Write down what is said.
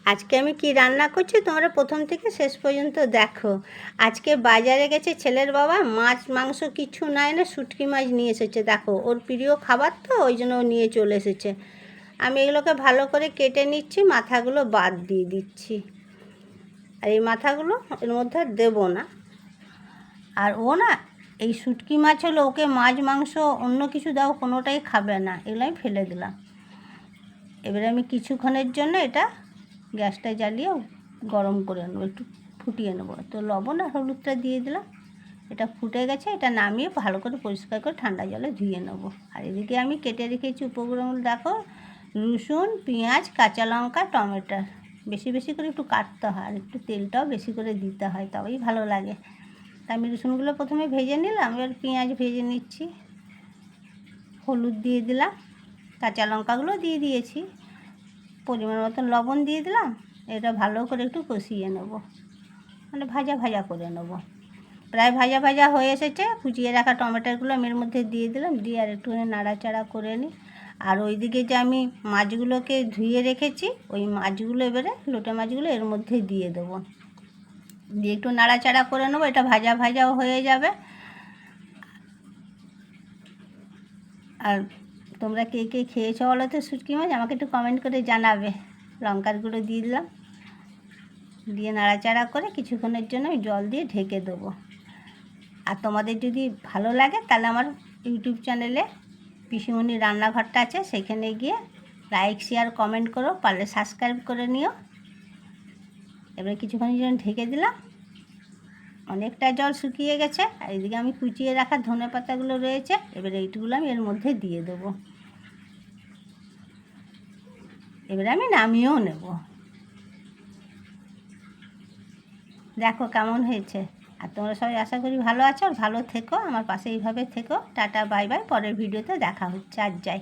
আজকে আমি কি রান্না করছি তোমরা প্রথম থেকে শেষ পর্যন্ত দেখো। আজকে বাজারে গেছে ছেলের বাবা, মাছ মাংস কিছু নাই না, শুটকি মাছ নিয়ে এসেছে। দেখো ওর প্রিয় খাবার তো, ওই জন্য ও নিয়ে চলে এসেছে। আমি এগুলোকে ভালো করে কেটে নিচ্ছি, মাথাগুলো বাদ দিয়ে দিচ্ছি। আর এই মাথাগুলো এর মধ্যে দেবো না। আর ও না, এই শুটকি মাছ হলো, ওকে মাছ মাংস অন্য কিছু দাও কোনোটাই খাবে না, এগুলো আমি ফেলে দিলাম। এবারে আমি কিছুক্ষণের জন্য এটা গ্যাসটা জ্বালিয়ে গরম করে নেবো, একটু ফুটিয়ে নেবো। তো লবণ আর হলুদটা দিয়ে দিলাম, এটা ফুটে গেছে। এটা নামিয়ে ভালো করে পরিষ্কার করে ঠান্ডা জলে ধুয়ে নেবো। আর এদিকে আমি কেটে রেখেছি উপকরণগুলো দেখো, রসুন, পেঁয়াজ, কাঁচা লঙ্কা, টমেটো। বেশি বেশি করে একটু কাটতে হয়, আর একটু তেলটাও বেশি করে দিতে হয়, তবেই ভালো লাগে। তা আমি রসুনগুলো প্রথমে ভেজে নিলাম, এবার পেঁয়াজ ভেজে নিচ্ছি, হলুদ দিয়ে দিলাম, কাঁচা লঙ্কাগুলো দিয়ে দিয়েছি, পরিমাণ মতন লবণ দিয়ে দিলাম। এটা ভালো করে একটু কষিয়ে নেব, মানে ভাজা ভাজা করে নেব। প্রায় ভাজা ভাজা হয়ে এসেছে। কুচিয়ে রাখা টমেটোগুলো আমি এর মধ্যে দিয়ে দিলাম, দিয়ে আর একটুখানি নাড়াচাড়া করে নিই। আর ওইদিকে যে আমি মাছগুলোকে ধুয়ে রেখেছি, ওই মাছগুলো এবারে লোটে মাছগুলো এর মধ্যে দিয়ে দেবো, দিয়ে একটু নাড়াচাড়া করে নেবো। এটা ভাজা ভাজাও হয়ে যাবে। আর তোমরা কে কে খেয়েছো বলো তো শুটকি মাছ, আমাকে একটু কমেন্ট করে জানাবে। লঙ্কার গুঁড়ো দিয়ে দিলাম, দিয়ে নাড়াচাড়া করে কিছুক্ষণের জন্য আমি জল দিয়ে ঢেকে দেবো। আর তোমাদের যদি ভালো লাগে তাহলে আমার ইউটিউব চ্যানেলে পিসিমণির রান্নাঘরটা আছে, সেখানে গিয়ে লাইক শেয়ার কমেন্ট করো, পারলে সাবস্ক্রাইব করে নিও। এবারে কিছুক্ষণের জন্য ঢেকে দিলাম, অনেকটা জল শুকিয়ে গেছে। আর এদিকে আমি কুচিয়ে রাখা ধনে পাতাগুলো রয়েছে, এবারে এইটুকুলো আমি এর মধ্যে দিয়ে দেবো। এবারে আমি নামিয়েও নেব। দেখো কেমন হয়েছে। আর তোমরা সবাই আশা করি ভালো আছো, আর ভালো থেকো, আমার পাশে এইভাবে থেকো। টাটা বাই বাই, পরের ভিডিওতে দেখা হচ্ছে। আজ যাই।